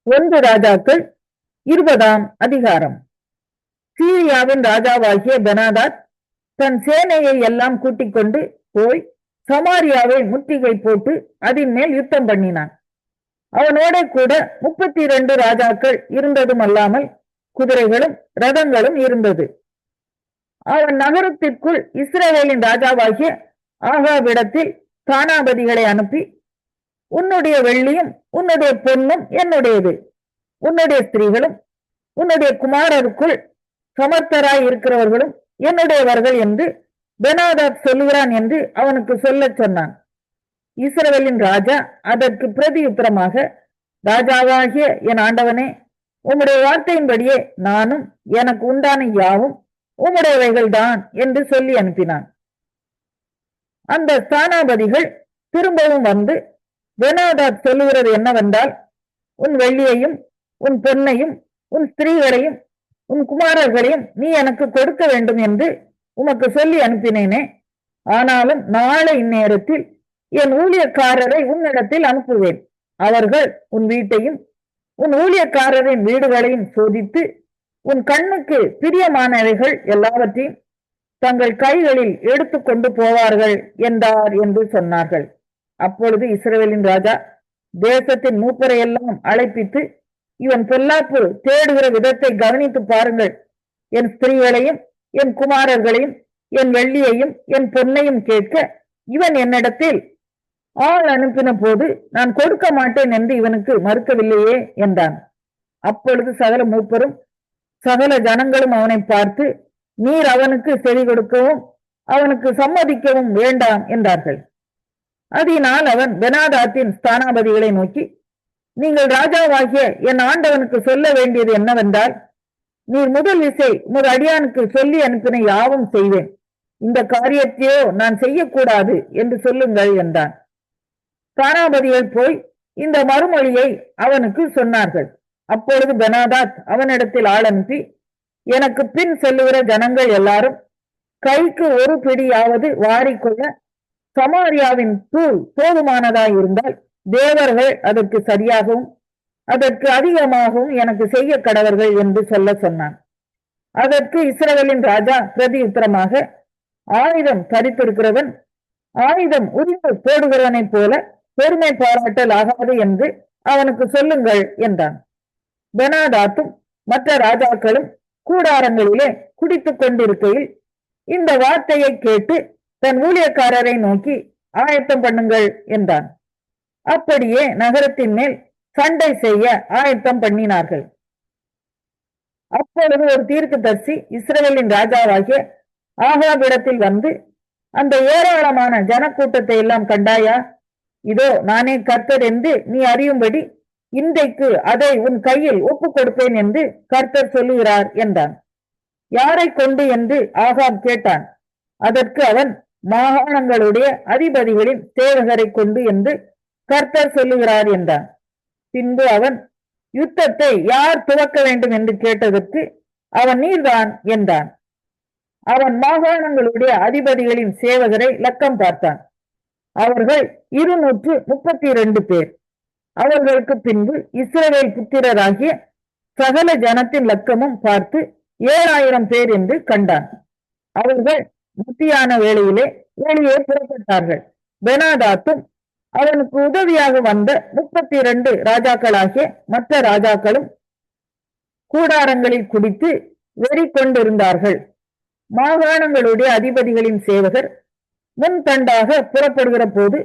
ஒன்று ராஜாக்கள் 20ஆம் அதிகாரம். சீரியாவின் ராஜாவாகிய பெனாதாத் தன் சேனையை எல்லாம் கூட்டிக் கொண்டு போய் சமாரியாவை முற்றுகை போட்டு அதன் மேல் யுத்தம் பண்ணினான். அவனோட கூட 32 ராஜாக்கள் இருந்ததும் அல்லாமல் குதிரைகளும் ரதங்களும் இருந்தது. அவன் நகரத்திற்குள் இஸ்ரவேலின் ராஜாவாகிய ஆகாவிடத்தில் ஸ்தானாபதிகளை அனுப்பி, உன்னுடைய வெள்ளியும் உன்னுடைய பொன்னும் என்னுடையது, உன்னுடைய ஸ்திரீகளும் உன்னுடைய குமாரருக்குள் சமர்த்தராய் இருக்கிறவர்களும் என்னுடையவர்கள் என்று பெனாதாத் சொல்லுகிறான் என்று அவனுக்கு சொல்லச் சொன்னான். இஸ்ரவேலின் ராஜா அதற்கு பிரதியுத்தரமாக, ராஜாவாகிய என் ஆண்டவனே, உம்முடைய வார்த்தையின்படியே நானும் எனக்கு உண்டான யாவும் உம்முடையவைகள் தான் என்று சொல்லி அனுப்பினான். அந்த ஸ்தானாபதிகள் திரும்பவும் வந்து, பெனாதாத் சொல்லுகிறது என்னவென்றால், உன் வெள்ளியையும் உன் பொன்னையும் உன் ஸ்திரீகளையும் உன் குமாரர்களையும் நீ எனக்கு கொடுக்க வேண்டும் என்று உமக்கு சொல்லி அனுப்பினேனே. ஆனாலும் நாளை இந்நேரத்தில் என் ஊழியக்காரரை உன்னிடத்தில் அனுப்புவேன். அவர்கள் உன் வீட்டையும் உன் ஊழியக்காரரின் வீடுகளையும் சோதித்து உன் கண்ணுக்கு பிரியமானவைகள் எல்லாவற்றையும் தங்கள் கைகளில் எடுத்து கொண்டு போவார்கள் என்றார் என்று சொன்னார்கள். அப்பொழுது இஸ்ரவேலின் ராஜா தேசத்தின் மூப்பரை எல்லாம் அழைப்பித்து, இவன் பொல்லாப்பு தேடுகிற விதத்தை கவனித்து பாருங்கள். என் ஸ்திரீகளையும் என் குமாரர்களையும் என் வெள்ளியையும் என் பொன்னையும் கேட்க இவன் என்னிடத்தில் ஆள் அனுப்பின போது நான் கொடுக்க மாட்டேன் என்று இவனுக்கு மறுக்கவில்லையே என்றான். அப்பொழுது சகல மூப்பரும் சகல ஜனங்களும் அவனை பார்த்து, நீர் அவனுக்கு செவி கொடுக்கவும் அவனுக்கு சம்மதிக்கவும் வேண்டாம் என்றார்கள். அதனால் அவன் பெனாதாத்தின் ஸ்தானாபதிகளை நோக்கி, நீங்கள் ராஜாவாகிய என் ஆண்டவனுக்கு சொல்ல வேண்டியது என்னவென்றால், நீர் முதல் விசை உமது அடியானுக்கு சொல்லி அனுப்பின யாவும் செய்வேன், இந்த காரியத்தையோ நான் செய்யக்கூடாது என்று சொல்லுங்கள் என்றான். ஸ்தானாபதிகள் போய் இந்த மறுமொழியை அவனுக்கு சொன்னார்கள். அப்பொழுது பெனாதாத் அவனிடத்தில் ஆள் அனுப்பி, எனக்கு பின் செல்லுகிற ஜனங்கள் எல்லாரும் கைக்கு ஒரு பிடியாவது வாரிக்கொள்ள சமாரியாவின் தூள் போதுமானதாய் இருந்தால் தேவர்கள் அதற்கு சரியாகவும் அதற்கு அதிகமாகவும் எனக்கு செய்ய கடவர்கள் என்று சொல்ல சொன்னான். அதற்கு இஸ்ரவேலின் ராஜா பிரதியுத்தரமாக, ஆயுதம் தரித்திருக்கிறவன் ஆயுதம் உரிமை போடுகிறவனைப் போல பெருமை பாராட்டல் ஆகாது என்று அவனுக்கு சொல்லுங்கள் என்றான். பெனாதாத்தும் மற்ற ராஜாக்களும் கூடாரங்களிலே குடித்துக் கொண்டிருக்கையில் இந்த வார்த்தையை கேட்டு தன் ஊழியக்காரரை நோக்கி, ஆயத்தம் பண்ணுங்கள் என்றான். அப்படியே நகரத்தின் மேல் சண்டை செய்ய ஆயத்தம் பண்ணினார்கள். அப்பொழுது ஒரு தீர்க்கதரிசி இஸ்ரவேலின் ராஜாவாகிய ஆகாபிடத்தில் வந்து, அந்த ஏராளமான ஜனக்கூட்டத்தை எல்லாம் கண்டாயா? இதோ நானே கர்த்தர் என்று நீ அறியும்படி இன்றைக்கு அதை உன் கையில் ஒப்புக் கொடுப்பேன் என்று கர்த்தர் சொல்லுகிறார் என்றான். யாரை கொண்டு என்று ஆகாப் கேட்டான். அதற்கு அவன், மாகாணங்களுடைய அதிபதிகளின் சேவகரை கொண்டு என்று கர்த்தர் சொல்லுகிறார் என்றான். பின்பு அவன், யுத்தத்தை யார் துவக்க வேண்டும் என்று கேட்டதற்கு அவன், நீர்தான் என்றான். அவன் மாகாணங்களுடைய அதிபதிகளின் சேவகரை லக்கம் பார்த்தான். அவர்கள் 232 பேர். அவர்களுக்கு பின்பு இஸ்ரவேல் புத்திரராகிய சகல ஜனத்தின் லக்கமும் பார்த்து 7000 பேர் என்று கண்டான். அவர்கள் மத்தியான வேளையிலே வெளியே புறப்பட்டார்கள். பெனாதாத்தும் அவனுக்கு உதவியாக வந்த 32 ராஜாக்களாகிய மற்ற ராஜாக்களும் கூடாரங்களில் குடித்து வெறி கொண்டிருந்தார்கள். மாகாணங்களுடைய அதிபதிகளின் சேவகர் முன்தண்டாக புறப்படுகிற போது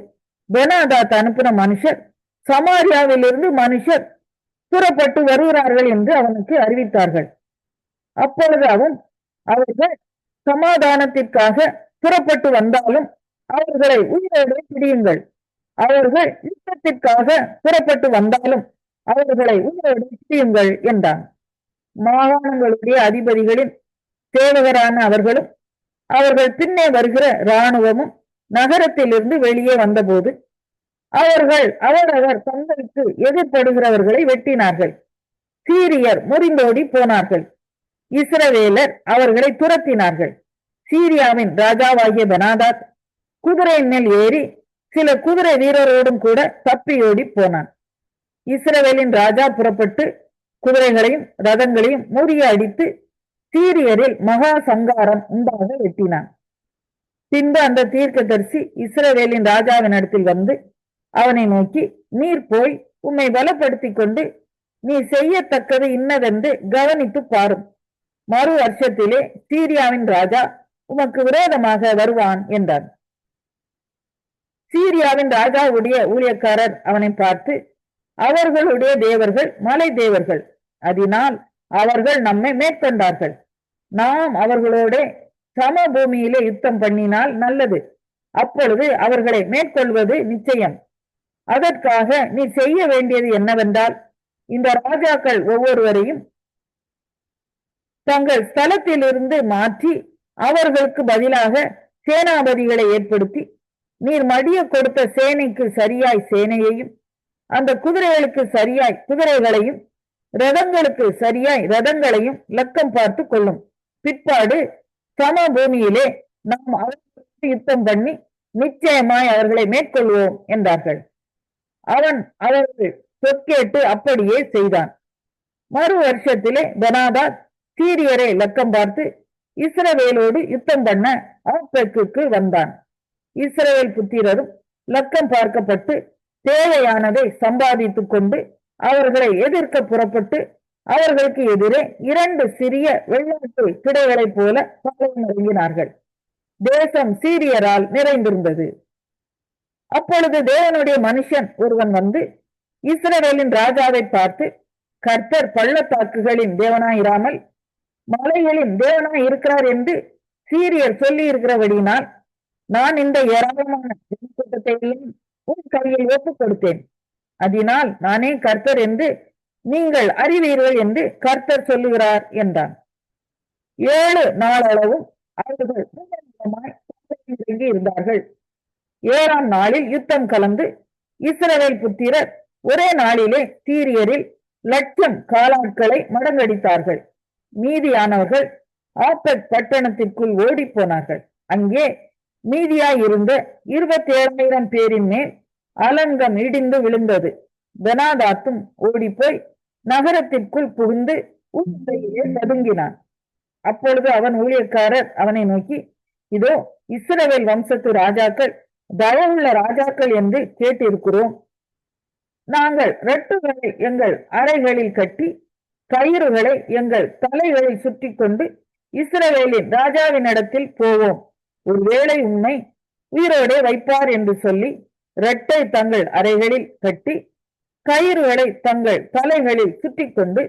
பெனாதாத் அனுப்பின மனுஷர், சமாரியாவிலிருந்து மனுஷர் புறப்பட்டு வருகிறார்கள் என்று அவனுக்கு அறிவித்தார்கள். அப்பொழுது அவர்கள் சமாதானத்திற்காக புறப்பட்டு வந்தாலும் அவர்களை உயிரோடு பிடியுங்கள், அவர்கள் யுத்தத்திற்காக புறப்பட்டு வந்தாலும் அவர்களை உங்களோடு பிடியுங்கள் என்றான். மாகாணங்களுடைய அதிபதிகளின் சேவகரான அவர்களும் அவர்கள் பின்னே வருகிற இராணுவமும் நகரத்திலிருந்து வெளியே வந்தபோது அவர்கள் அவரவர் தங்களுக்கு எதிர்படுகிறவர்களை வெட்டினார்கள். சீரியர் முறிந்தோடி போனார்கள். இஸ்ரவேலர் அவர்களை துரத்தினார்கள். சீரியாவின் ராஜாவாகிய பெனாதாத் குதிரையின் மேல் ஏறி சில குதிரை வீரரோடும் கூட தப்பியோடி போனான். இஸ்ரவேலின் ராஜா புறப்பட்டு குதிரைகளையும் ரதங்களையும் முறியடித்து சீரியரில் மகா சங்காரம் உண்டாக வெட்டினான். பின்பு அந்த தீர்க்கதரிசி இஸ்ரவேலின் ராஜாவின் இடத்தில் வந்து அவனை நோக்கி, நீர் போய் உம்மை பலப்படுத்திக் கொண்டு நீ செய்யத்தக்கது இன்னதென்று கவனித்து பாரும். மறு வருஷத்திலே சீரியாவின் ராஜா உமக்கு விரோதமாக வருவான் என்றான். சீரியாவின் ராஜாவுடைய ஊழியக்காரர் அவனை பார்த்து, அவர்களுடைய தேவர்கள் மலை தேவர்கள், அதனால் அவர்கள் நம்மை மேற்கொண்டார்கள். நாம் அவர்களோட சமபூமியிலே யுத்தம் பண்ணினால் நல்லது. அப்பொழுது அவர்களை மேற்கொள்வது நிச்சயம். அதற்காக நீ செய்ய வேண்டியது என்னவென்றால், இந்த ராஜாக்கள் ஒவ்வொருவரையும் தங்கள் ஸ்தலத்திலிருந்து மாற்றி அவர்களுக்கு பதிலாக சேனாபதிகளை ஏற்படுத்தி, நீர் மடிய கொடுத்த சேனைக்கு சரியாய் சேனையையும், அந்த குதிரைகளுக்கு சரியாய் குதிரைகளையும், ரதங்களுக்கு சரியாய் ரதங்களையும் லக்கம் பார்த்து கொள்ளும். பிற்பாடு சமபூமியிலே நாம் அவர்களுக்கு யுத்தம் பண்ணி நிச்சயமாய் அவர்களை மேற்கொள்வோம் என்றார்கள். அவன் அவர்கள் சொற்கேட்டு அப்படியே செய்தான். மறு வருஷத்திலே பெனாதாத் சீரியரை லக்கம் பார்த்து இஸ்ரவேலோடு யுத்தம் பண்ண ஆப்பெக்குக்கு வந்தான். இஸ்ரவேல் புத்திரரும் லக்கம் பார்க்கப்பட்டு தேவையானதை சம்பாதித்துக் கொண்டு அவர்களை எதிர்க்க புறப்பட்டு அவர்களுக்கு எதிரே 2 சிறிய வெள்ளாட்டு கிடைகளைப் போல பாளையம் இறங்கினார்கள். தேசம் சீரியரால் நிறைந்திருந்தது. அப்பொழுது தேவனுடைய மனுஷன் ஒருவன் வந்து இஸ்ரவேலின் ராஜாவை பார்த்து, கர்த்தர் பள்ளத்தாக்குகளின் தேவனாயிராமல் மலைகளின் தேவனாய் இருக்கிறார் என்று சீரியர் சொல்லி இருக்கிறபடினால் நான் இந்த ஏராளமான கூட்டத்தை உன் கையில் ஒப்புக் கொடுத்தேன். அதனால் நானே கர்த்தர் என்று நீங்கள் அறிவீர்கள் என்று கர்த்தர் சொல்லுகிறார் என்றான். 7 நாளளவும் அவர்கள் இறங்கி இருந்தார்கள். 7ஆம் நாளில் யுத்தம் கலந்து இஸ்ரவேல் புத்திரர் ஒரே நாளிலே சீரியரில் 1,00,000 காலாட்களை மடங்கடித்தார்கள். மீதியானவர்கள் ஆப்பெக் பட்டணத்திற்குள் ஓடி போனார்கள். அங்கே மீதியாயிருந்த 27,000 பேரின் மேல் அலங்கம் இடிந்து விழுந்தது. பெனாதாத்தும் ஓடிப்போய் நகரத்திற்குள் புகுந்து உண்மையிலே நடுங்கினான். அப்பொழுது அவன் ஊழியக்காரர் அவனை நோக்கி, இதோ இஸ்ரவேல் வம்சத்து ராஜாக்கள் தயவுள்ள ராஜாக்கள் என்று கேட்டிருக்கிறோம். நாங்கள் ரட்டுகளை எங்கள் அறைகளில் கட்டி கயிறுகளை எங்கள் தலைகளில் சுற்றி கொண்டு இஸ்ரவேலின் ராஜாவினிடத்தில் போவோம். ஒருவேளை உண்மை உயிரோடே வைப்பார் என்று சொல்லி இரட்டை தங்கள் அறைகளில் கட்டி கயிறுகளை தங்கள் தலைகளில் சுற்றி கொண்டு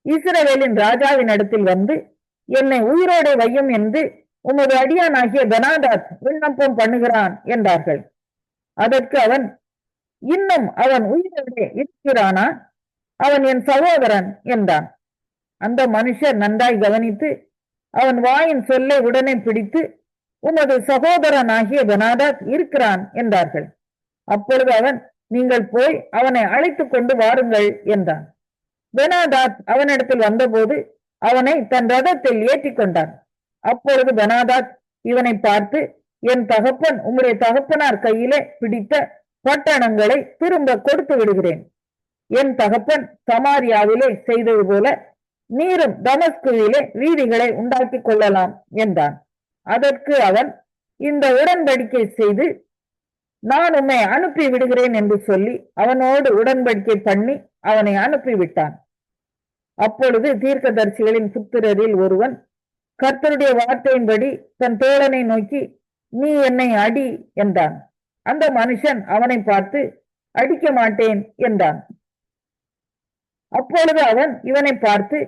இஸ்ரவேலின் ராஜாவினிடத்தில் வந்து, என்னை உயிரோடே வையும் என்று உமது அடியானாகிய பெனாதாத் விண்ணப்பம் பண்ணுகிறான் என்றார்கள். அதற்கு அவன், இன்னும் அவன் உயிரோடே இருக்கிறானா? அவன் என் சகோதரன் என்றான். அந்த மனுஷர் நன்றாய் கவனித்து அவன் வாயின் சொல்லை உடனே பிடித்து, உமது சகோதரனாகிய பெனாதாத் இருக்கிறான் என்றார்கள். அப்பொழுது அவன், நீங்கள் போய் அவனை அழைத்து கொண்டு வாருங்கள் என்றான். பெனாதாத் அவனிடத்தில் வந்தபோது அவனை தன் ரதத்தில் ஏற்றி கொண்டான். அப்பொழுது பெனாதாத் இவனை பார்த்து, என் தகப்பன் உம்முடைய தகப்பனார் கையிலே பிடித்த பட்டணங்களை திரும்ப கொடுத்து விடுகிறேன். என் தகப்பன் சமாரியாவிலே செய்தது போல நீரும் தமஸ்குவிலே வீதிகளை உண்டாக்கி கொள்ளலாம் என்றான். அதற்கு அவன், இந்த உடன்படிக்கை செய்து நான் உம்மை அனுப்பி விடுகிறேன் என்று சொல்லி அவனோடு உடன்படிக்கை பண்ணி அவனை அனுப்பிவிட்டான். அப்பொழுது தீர்க்கதரிசிகளின் புத்திரரில் ஒருவன் கர்த்தருடைய வார்த்தையின்படி தன் தோழனை நோக்கி, நீ என்னை அடி என்றான். அந்த மனுஷன் அவனை பார்த்து, அடிக்க மாட்டேன் என்றான். அப்பொழுது அவன் இவனை பார்த்து,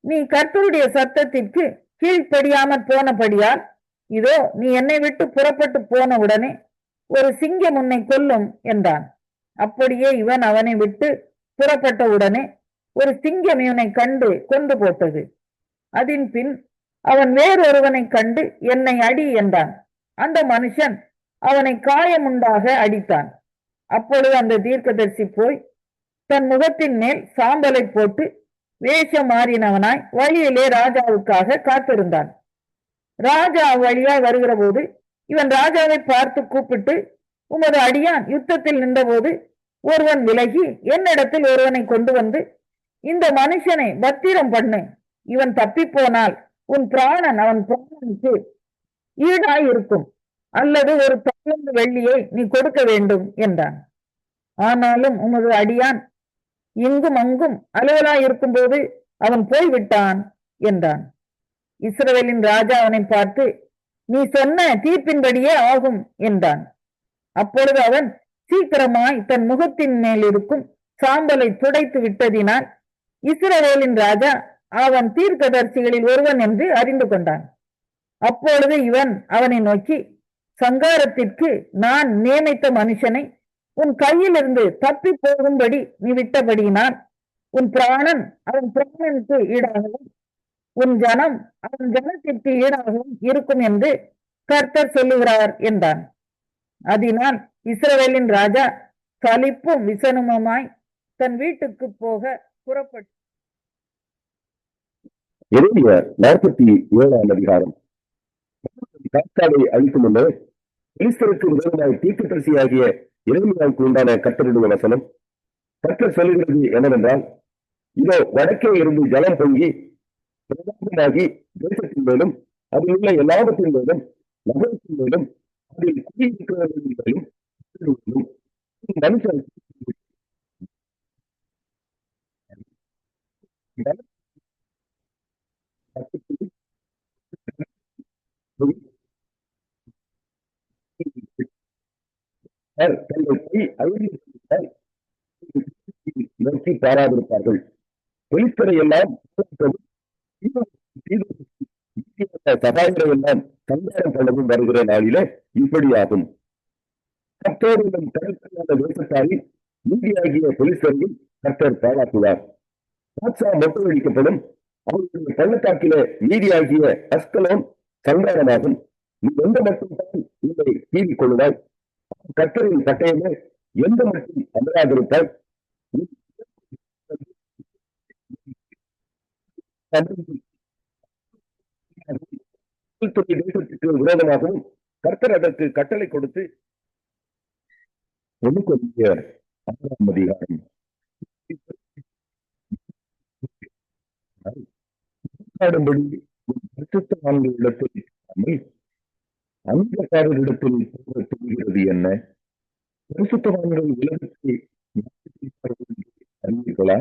நீ கர்த்தருடைய சத்தத்திற்கு கீழ்ப்படியாமற் போனபடியால் இதோ நீ என்னை விட்டு புறப்பட்டு போன உடனே ஒரு சிங்கம் உன்னை கொல்லும் என்றான். அப்படியே இவன் அவனை விட்டு புறப்பட்ட உடனே ஒரு சிங்கம் இவனை கண்டு கொண்டு போட்டது. அதன் பின் அவன் வேறொருவனை கண்டு என்னை அடி என்றான். அந்த மனுஷன் அவனை காயமுண்டாக அடித்தான். அப்பொழுது அந்த தீர்க்கதரிசி போய் தன் முகத்தின் மேல் சாம்பலை போட்டு வேஷம் மாறினவனாய் வழியிலே ராஜாவுக்காக காத்திருந்தான். ராஜா வழியாய் வருகிற போது இவன் ராஜாவை பார்த்து கூப்பிட்டு, உமது அடியான் யுத்தத்தில் நின்றபோது ஒருவன் விலகி என்னிடத்தில் ஒருவனை கொண்டு வந்து, இந்த மனுஷனை பத்திரம் பண்ணு, இவன் தப்பி போனால் உன் பிராணன் அவன் பிராணனுக்கு ஈடாய் இருக்கும், அல்லது ஒரு தாளந்து வெள்ளியை நீ கொடுக்க வேண்டும் என்றான். ஆனாலும் உமது அடியான் இங்கும் அங்கும் அலுவலாய் இருக்கும்போது அவன் போய்விட்டான் என்றான். இஸ்ரவேலின் ராஜா அவனை பார்த்து, நீ சொன்ன தீர்ப்பின்படியே ஆகும் என்றான். அப்பொழுது அவன் சீக்கிரமாய் தன் முகத்தின் மேல் இருக்கும் சாம்பலை துடைத்து விட்டதினால் இஸ்ரவேலின் ராஜா அவன் தீர்க்கதரிசிகளில் ஒருவன் என்று அறிந்து கொண்டான். அப்பொழுது இவன் அவனை நோக்கி, சங்காரத்திற்கு நான் நியமித்த மனுஷனை உன் கையிலிருந்து தப்பி போகும்படி நீ விட்டபடியினால் உன் பிராணன் அவன் பிராணனுக்கு ஈடாகவும் உன் ஜனம் அவன் ஜனத்திற்கு ஈடாகவும் இருக்கும் என்று கர்த்தர் சொல்லுகிறார் என்றான். அதனால் இஸ்ரவேலின் ராஜா சலிப்பும் விசனமுமாய் தன் வீட்டுக்கு போக புறப்பட்டு. எரேமியா 47ஆம் அதிகாரம். காக்காவை அழிக்கும் முன்னர் பெலிஸ்தருக்கு விரோதமாய் தீர்க்கதரிசியாகிய எரேமியாவுக்கு உண்டான கர்த்தருடைய வசனம். கர்த்தர் சொல்லுகிறது என்னவென்றால், இதோ வடக்கே இருந்து ஜலம் பொங்கி பிரதானமாகி தேசத்தின் மேலும் அதில் உள்ள எல்லாவற்றின் மேலும் நகரத்தின் மேலும் அதில் குடியிருக்கிறவர்களின் மேலும் மனுஷன் நோக்கி பாராதிருப்பார்கள். பெலிஸ்தரை எல்லாம் சகாயரை எல்லாம் சங்காரம் பண்ணவும் வருகிற நாளிலே இப்படியாகும். கர்த்தரின் கடற்கரையான தேசத்தாரில் நீதியாகிய பெலிஸ்தரையும் கர்த்தர் பாராட்டுவார். பாட்சா மொட்டையடிக்கப்படும். அவர்களுடைய பள்ளத்தாக்கிலே நீதியாகிய அஸ்கலோன் சங்காரமாகும். நீ எந்த மட்டும் தான் இதை கீறிக் கொள்ளுவாய். கர்த்தரின் பட்டயமே எந்த மட்டும் அமராதிருப்பாய். தேசத்துக்கு விரோதமாகவும் கர்த்தர் அதற்கு கட்டளை கொடுத்து 1 கொரிந்தியர் 6ஆம் அதிகாரம். இடத்தில் அங்கக்காரரிடத்தில் சொல்கிறது என்ன? பரிசுத்தவான்கள் உலகத்தை அறிவீர்களா?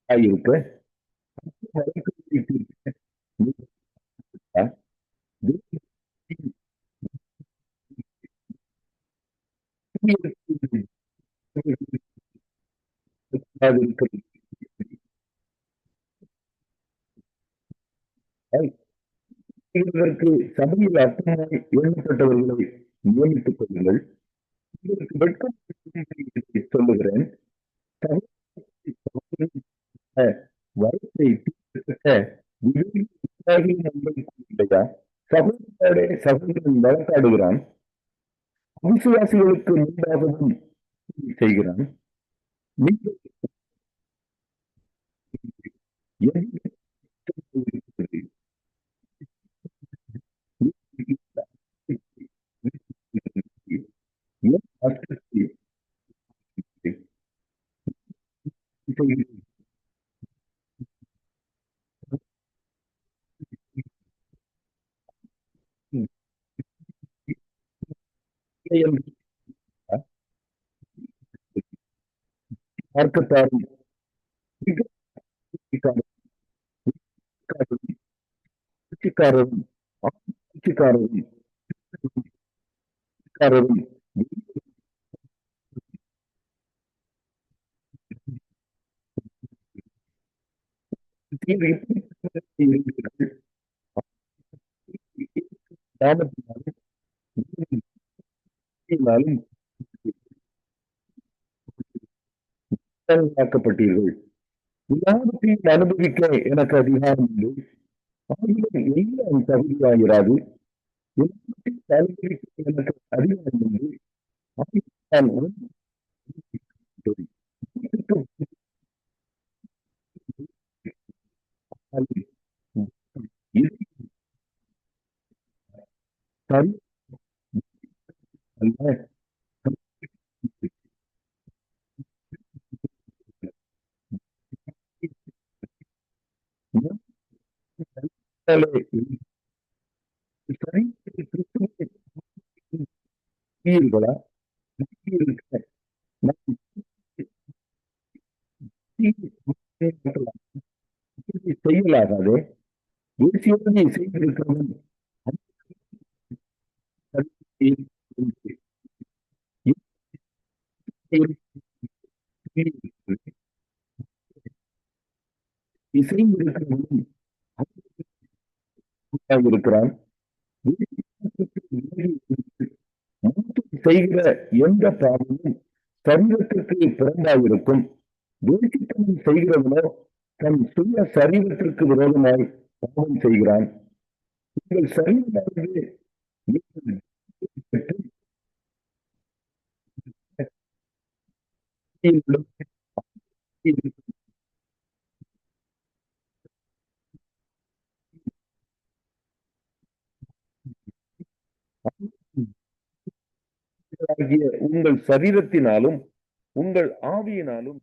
இருக்க இதற்கு சபையில் அர்த்தமாய் எண்ணப்பட்டவர்களை நியமித்துக் கொள்ளுங்கள். இதற்கு வெட்கம் சொல்லுகிறேன். வரத்தை இல்லையா? சகோதரே சகோதரன் வழக்காடுகிறான். விசுவாசிகளுக்கு முன்பாகவும் செய்கிறான். பார்க்கத்தாரும் காமத்தினாலும் நீதியினாலும் ஆக்கப்பட்டீர்கள். எல்லாவற்றையும் அனுபவிக்க எனக்கு அதிகாரம் இல்லை. ஆகிலும் எல்லாம் தகுதியாகிறாது. எல்லாவற்றையும் அனுபவிக்க எனக்கு அதிகாரம் இல்லை. ஆகிலும் நான் இது சரி அல்ல. சரீரங்களா செய்யலாகாது. தேசியத்தை செய்திருக்கிறவன் இசைந்திருக்கிறவனும் இருக்கிறான். செய்கிற எந்த பாவமும் சரீரத்திற்கு புறம்பாயிருக்கும். தேசித்தனம் செய்கிறவனோ தன் சுய சரீரத்திற்கு விரோதமாய் பாவம் செய்கிறான். உங்கள் சரீரமானது உங்கள் சரீரத்தினாலும் உங்கள் ஆவியினாலும்